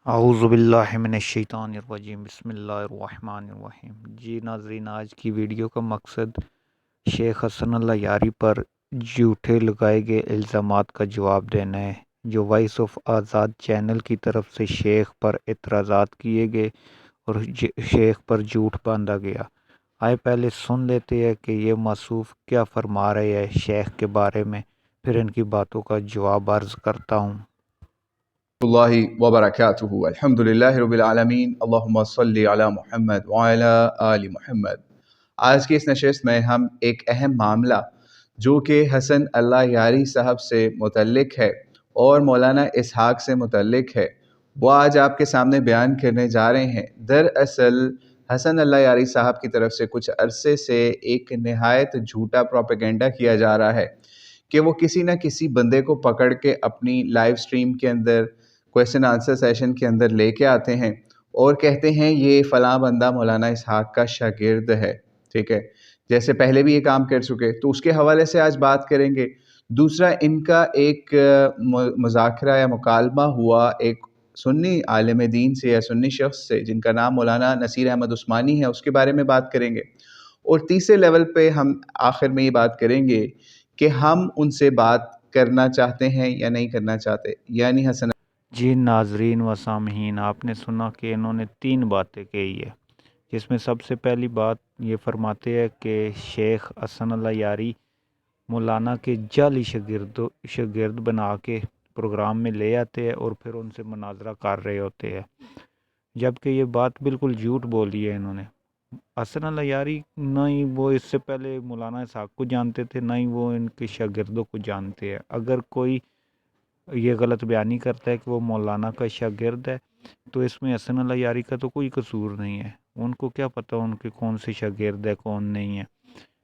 اعوذ باللہ من الشیطان الرجیم بسم اللہ الرحمن الرحیم۔ جی ناظرین، آج کی ویڈیو کا مقصد شیخ حسن اللہ یاری پر جھوٹے لگائے گئے الزامات کا جواب دینا ہے، جو وائس آف آزاد چینل کی طرف سے شیخ پر اعتراضات کیے گئے اور شیخ پر جھوٹ باندھا گیا۔ آئے پہلے سن لیتے ہیں کہ یہ موصوف کیا فرما رہے ہیں شیخ کے بارے میں، پھر ان کی باتوں کا جواب عرض کرتا ہوں۔ اللہ وبرکاتہ۔ الحمد للہ رب العالمین، اللہم صلی علی محمد وعلی آل محمد۔ آج کی اس نشست میں ہم ایک اہم معاملہ جو کہ حسن اللہ یاری صاحب سے متعلق ہے اور مولانا اسحاق سے متعلق ہے، وہ آج آپ کے سامنے بیان کرنے جا رہے ہیں۔ دراصل حسن اللہ یاری صاحب کی طرف سے کچھ عرصے سے ایک نہایت جھوٹا پروپیگنڈا کیا جا رہا ہے کہ وہ کسی نہ کسی بندے کو پکڑ کے اپنی لائیو سٹریم کے اندر کویسچن آنسر سیشن کے اندر لے کے آتے ہیں اور کہتے ہیں یہ فلاں بندہ مولانا اسحاق کا شاگرد ہے، ٹھیک ہے، جیسے پہلے بھی یہ کام کر چکے، تو اس کے حوالے سے آج بات کریں گے۔ دوسرا، ان کا ایک مذاکرہ یا مکالمہ ہوا ایک سنی عالم دین سے یا سنی شخص سے جن کا نام مولانا نصیر احمد عثمانی ہے، اس کے بارے میں بات کریں گے۔ اور تیسرے لیول پہ ہم آخر میں یہ بات کریں گے کہ ہم ان سے بات کرنا چاہتے ہیں یا نہیں کرنا چاہتے، یعنی حسن۔ جی ناظرین و سامعین، آپ نے سنا کہ انہوں نے 3 باتیں کہی ہے، جس میں سب سے پہلی بات یہ فرماتے ہیں کہ شیخ حسن اللہ یاری مولانا کے جعلی شاگرد بنا کے پروگرام میں لے آتے ہیں اور پھر ان سے مناظرہ کر رہے ہوتے ہیں، جبکہ یہ بات بالکل جھوٹ بولی ہے انہوں نے۔ حسن اللہ یاری نہ ہی وہ اس سے پہلے مولانا اسحاق کو جانتے تھے، نہ ہی وہ ان کے شاگردوں کو جانتے ہیں۔ اگر کوئی یہ غلط بیانی کرتا ہے کہ وہ مولانا کا شاگرد ہے تو اس میں حسن اللہ یاری کا تو کوئی قصور نہیں ہے۔ ان کو کیا پتہ ان کے کون سے شاگرد ہے کون نہیں ہے۔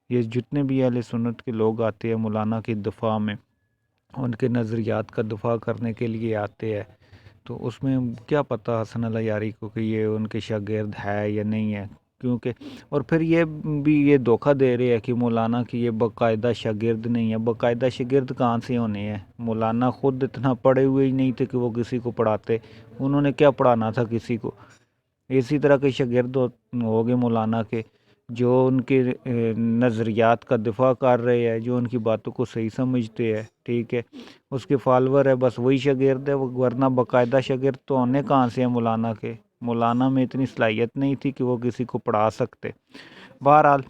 یہ جتنے بھی اہل سنت کے لوگ آتے ہیں مولانا کی دفاع میں، ان کے نظریات کا دفاع کرنے کے لیے آتے ہیں، تو اس میں کیا پتہ حسن اللہ یاری کو کہ یہ ان کے شاگرد ہے یا نہیں ہے، کیونکہ اور پھر یہ بھی یہ دھوکہ دے رہے ہیں کہ مولانا کی یہ باقاعدہ شاگرد نہیں ہے۔ باقاعدہ شاگرد کہاں سے ہونے ہیں؟ مولانا خود اتنا پڑھے ہوئے ہی نہیں تھے کہ وہ کسی کو پڑھاتے، انہوں نے کیا پڑھانا تھا کسی کو؟ اسی طرح کے شاگرد ہو گئے مولانا کے، جو ان کے نظریات کا دفاع کر رہے ہیں، جو ان کی باتوں کو صحیح سمجھتے ہیں، ٹھیک ہے، اس کے فالور ہے، بس وہی شاگرد ہے، ورنہ باقاعدہ شاگرد تو ہونے کہاں سے ہیں مولانا کے؟ مولانا میں اتنی صلاحیت نہیں تھی کہ وہ کسی کو پڑھا سکتے۔ بہرحال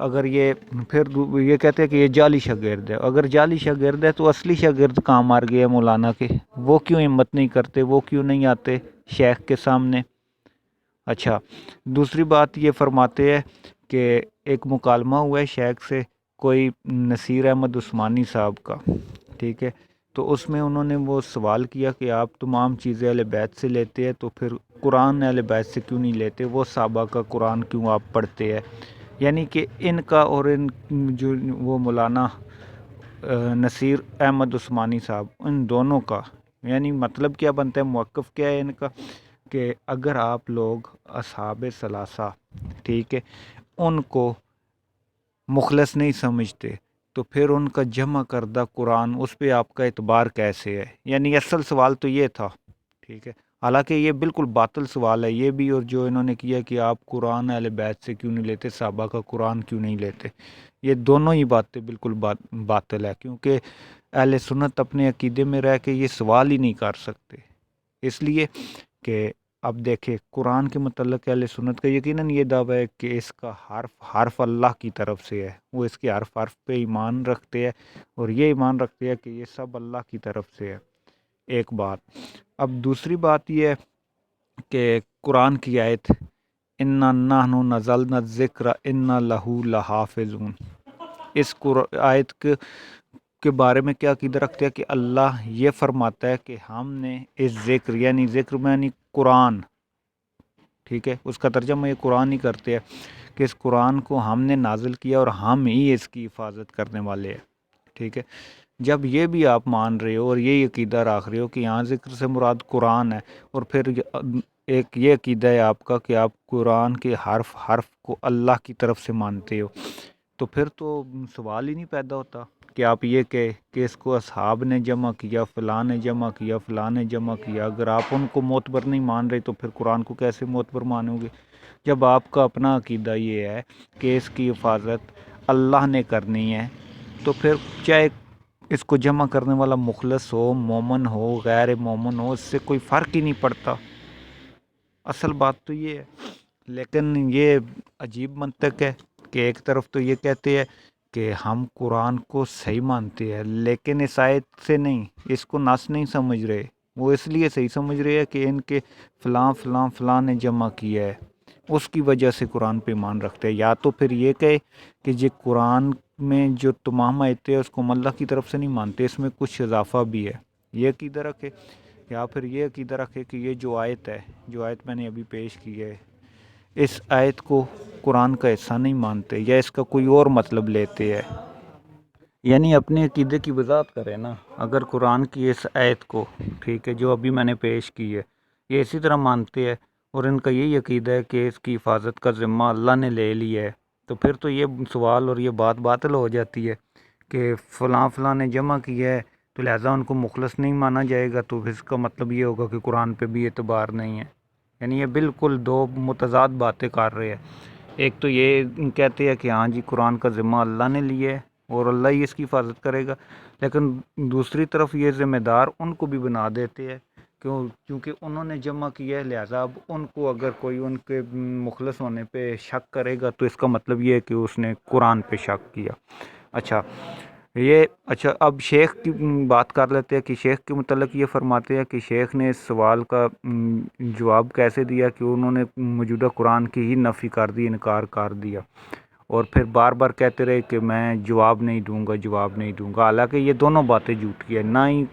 اگر یہ پھر یہ کہتے ہیں کہ یہ جعلی شاگرد ہے، اگر جعلی شاگرد ہے تو اصلی شاگرد کہاں مار گئے مولانا کے؟ وہ کیوں ہمت نہیں کرتے؟ وہ کیوں نہیں آتے شیخ کے سامنے؟ اچھا، دوسری بات یہ فرماتے ہیں کہ ایک مکالمہ ہوا ہے شیخ سے کوئی نصیر احمد عثمانی صاحب کا، ٹھیک ہے، تو اس میں انہوں نے وہ سوال کیا کہ آپ تمام چیزیں اہل بیت سے لیتے ہیں تو پھر قرآن اہل بیت سے کیوں نہیں لیتے؟ وہ صحابہ کا قرآن کیوں آپ پڑھتے ہیں؟ یعنی کہ ان کا اور ان جو وہ مولانا نصیر احمد عثمانی صاحب، ان دونوں کا یعنی مطلب کیا بنتا ہے، موقف کیا ہے ان کا، کہ اگر آپ لوگ اصحاب ثلاثہ، ٹھیک ہے، ان کو مخلص نہیں سمجھتے تو پھر ان کا جمع کردہ قرآن اس پہ آپ کا اعتبار کیسے ہے؟ یعنی اصل سوال تو یہ تھا، ٹھیک ہے، حالانکہ یہ بالکل باطل سوال ہے یہ بھی، اور جو انہوں نے کیا کہ آپ قرآن اہل بیت سے کیوں نہیں لیتے، صحابہ کا قرآن کیوں نہیں لیتے، یہ دونوں ہی باتیں بالکل باطل ہے، کیونکہ اہل سنت اپنے عقیدے میں رہ کے یہ سوال ہی نہیں کر سکتے، اس لیے کہ اب دیکھیں قرآن کے متعلق اہل سنت کا یقیناً یہ دعویٰ ہے کہ اس کا حرف اللہ کی طرف سے ہے، وہ اس کے حرف پہ ایمان رکھتے ہیں اور یہ ایمان رکھتے ہیں کہ یہ سب اللہ کی طرف سے ہے، ایک بات۔ اب دوسری بات یہ ہے کہ قرآن کی آیت اِنَّا نَحْنُ نَزَّلْنَا الذِّكْرَ اِنَّا لَهُ لَحَافِظُونَ، اس آیت کے بارے میں کیا عقیدہ رکھتے ہیں کہ اللہ یہ فرماتا ہے کہ ہم نے اس ذکر یعنی یعنی قرآن، ٹھیک ہے، اس کا ترجمہ یہ قرآن ہی کرتے ہیں کہ اس قرآن کو ہم نے نازل کیا اور ہم ہی اس کی حفاظت کرنے والے ہیں، ٹھیک ہے۔ جب یہ بھی آپ مان رہے ہو اور یہ عقیدہ رکھ رہے ہو کہ یہاں ذکر سے مراد قرآن ہے، اور پھر ایک یہ عقیدہ ہے آپ کا کہ آپ قرآن کے حرف کو اللہ کی طرف سے مانتے ہو، تو پھر تو سوال ہی نہیں پیدا ہوتا کہ آپ یہ کہ اس کو اصحاب نے جمع کیا، فلاں نے جمع کیا، فلاں نے جمع کیا، اگر آپ ان کو معتبر نہیں مان رہے تو پھر قرآن کو کیسے معتبر مانو گے؟ جب آپ کا اپنا عقیدہ یہ ہے کہ اس کی حفاظت اللہ نے کرنی ہے، تو پھر چاہے اس کو جمع کرنے والا مخلص ہو، مومن ہو، غیر مومن ہو، اس سے کوئی فرق ہی نہیں پڑتا۔ اصل بات تو یہ ہے۔ لیکن یہ عجیب منطق ہے کہ ایک طرف تو یہ کہتے ہیں کہ ہم قرآن کو صحیح مانتے ہیں، لیکن اس آیت سے نہیں، اس کو نص نہیں سمجھ رہے۔ وہ اس لیے صحیح سمجھ رہے ہیں کہ ان کے فلاں فلاں فلاں نے جمع کیا ہے، اس کی وجہ سے قرآن پہ ایمان رکھتے ہیں۔ یا تو پھر یہ کہے کہ یہ قرآن میں جو تمام آیتیں ہیں اس کو ہم اللہ کی طرف سے نہیں مانتے، اس میں کچھ اضافہ بھی ہے، یہ عقیدہ رکھے۔ یا پھر یہ عقیدہ رکھے کہ یہ جو آیت ہے، جو آیت میں نے ابھی پیش کی ہے، اس آیت کو قرآن کا حصہ نہیں مانتے، یا اس کا کوئی اور مطلب لیتے ہیں۔ یعنی اپنے عقیدے کی وضاحت کرے نا۔ اگر قرآن کی اس آیت کو، ٹھیک ہے، جو ابھی میں نے پیش کی ہے، یہ اسی طرح مانتے ہیں اور ان کا یہی عقیدہ ہے کہ اس کی حفاظت کا ذمہ اللہ نے لے لیا ہے، تو پھر تو یہ سوال اور یہ بات باطل ہو جاتی ہے کہ فلاں فلاں نے جمع کیا ہے تو لہٰذا ان کو مخلص نہیں مانا جائے گا، تو اس کا مطلب یہ ہوگا کہ قرآن پہ بھی اعتبار نہیں ہے۔ یعنی یہ بالکل دو متضاد باتیں کر رہے ہیں۔ ایک تو یہ کہتے ہیں کہ ہاں جی قرآن کا ذمہ اللہ نے لیا ہے اور اللہ ہی اس کی حفاظت کرے گا، لیکن دوسری طرف یہ ذمہ دار ان کو بھی بنا دیتے ہیں کیونکہ انہوں نے جمع کیا ہے، لہٰذا اب ان کو اگر کوئی ان کے مخلص ہونے پہ شک کرے گا تو اس کا مطلب یہ ہے کہ اس نے قرآن پہ شک کیا۔ اچھا اب شیخ کی بات کر لیتے ہیں کہ شیخ کے متعلق یہ فرماتے ہیں کہ شیخ نے اس سوال کا جواب کیسے دیا کہ انہوں نے موجودہ قرآن کی ہی نفی کر دی، انکار کر دیا، اور پھر بار بار کہتے رہے کہ میں جواب نہیں دوں گا، حالانکہ یہ دونوں باتیں جھوٹی ہے۔ نہ ہی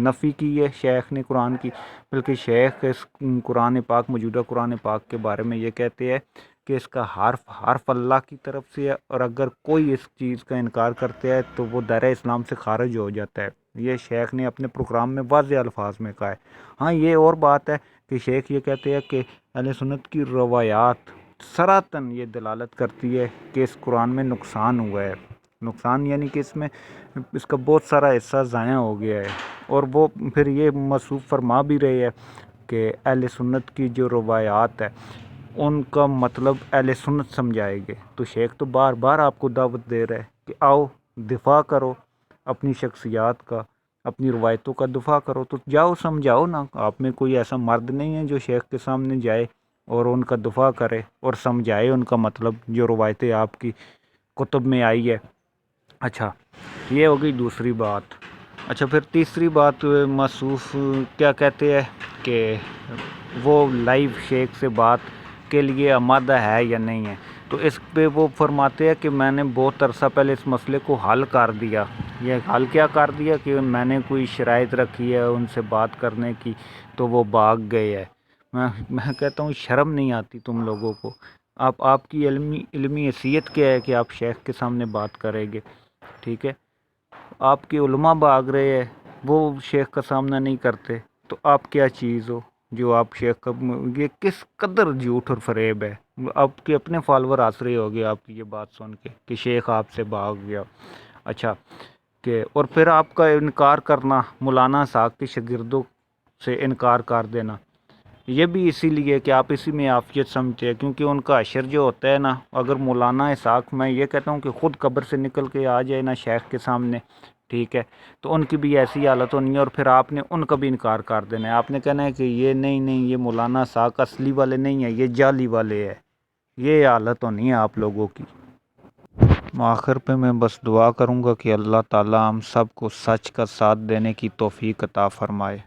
نفی کی ہے شیخ نے قرآن کی، بلکہ شیخ اس قرآن پاک، موجودہ قرآن پاک کے بارے میں یہ کہتے ہیں کہ اس کا حرف اللہ کی طرف سے ہے، اور اگر کوئی اس چیز کا انکار کرتا ہے تو وہ دائرہ اسلام سے خارج ہو جاتا ہے۔ یہ شیخ نے اپنے پروگرام میں واضح الفاظ میں کہا ہے۔ ہاں یہ اور بات ہے کہ شیخ یہ کہتے ہیں کہ اہل سنت کی روایات سراً یہ دلالت کرتی ہے کہ اس قرآن میں نقصان ہوا ہے، نقصان یعنی کہ اس کا بہت سارا حصہ ضائع ہو گیا ہے، اور وہ پھر یہ موصوف فرما بھی رہے ہیں کہ اہل سنت کی جو روایات ہے ان کا مطلب اہل سنت سمجھائے گے۔ تو شیخ تو بار بار آپ کو دعوت دے رہا ہے کہ آؤ دفاع کرو اپنی شخصیات کا، اپنی روایتوں کا دفاع کرو، تو جاؤ سمجھاؤ نا۔ آپ میں کوئی ایسا مرد نہیں ہے جو شیخ کے سامنے جائے اور ان کا دفاع کرے اور سمجھائے ان کا مطلب، جو روایتیں آپ کی کتب میں آئی ہے۔ اچھا یہ ہو گئی دوسری بات۔ اچھا پھر تیسری بات، موصوف کیا کہتے ہیں کہ وہ لائیو شیخ سے بات کے لیے آمادہ ہے یا نہیں ہے، تو اس پہ وہ فرماتے ہیں کہ میں نے بہت عرصہ پہلے اس مسئلے کو حل کر دیا۔ یہ حل کیا کر دیا کہ میں نے کوئی شرائط رکھی ہے ان سے بات کرنے کی تو وہ بھاگ گئے ہے۔ میں کہتا ہوں شرم نہیں آتی تم لوگوں کو؟ آپ کی علمی حیثیت کیا ہے کہ آپ شیخ کے سامنے بات کریں گے؟ ٹھیک ہے، آپ کے علماء بھاگ رہے ہیں، وہ شیخ کا سامنا نہیں کرتے، تو آپ کیا چیز ہو جو آپ شیخ کا؟ یہ کس قدر جھوٹ اور فریب ہے۔ آپ کے اپنے فالوور ہنس رہے ہوگے آپ کی یہ بات سن کے کہ شیخ آپ سے بھاگ گیا۔ اچھا اور پھر آپ کا انکار کرنا، مولانا اسحاق کے شاگردوں سے انکار کر دینا، یہ بھی اسی لیے کہ آپ اسی میں عافیت سمجھتے ہیں، کیونکہ ان کا حشر جو ہوتا ہے نا، اگر مولانا اسحاق، میں یہ کہتا ہوں کہ خود قبر سے نکل کے آ جائے نا شیخ کے سامنے، ٹھیک ہے، تو ان کی بھی ایسی حالت ہونی ہے، اور پھر آپ نے ان کا بھی انکار کر دینا ہے۔ آپ نے کہنا ہے کہ یہ نہیں یہ مولانا اسحاق اصلی والے نہیں ہیں، یہ جعلی والے ہیں۔ یہ حالت ہونی ہے آپ لوگوں کی۔ آخر پہ میں بس دعا کروں گا کہ اللہ تعالی ہم سب کو سچ کا ساتھ دینے کی توفیق عطا فرمائے۔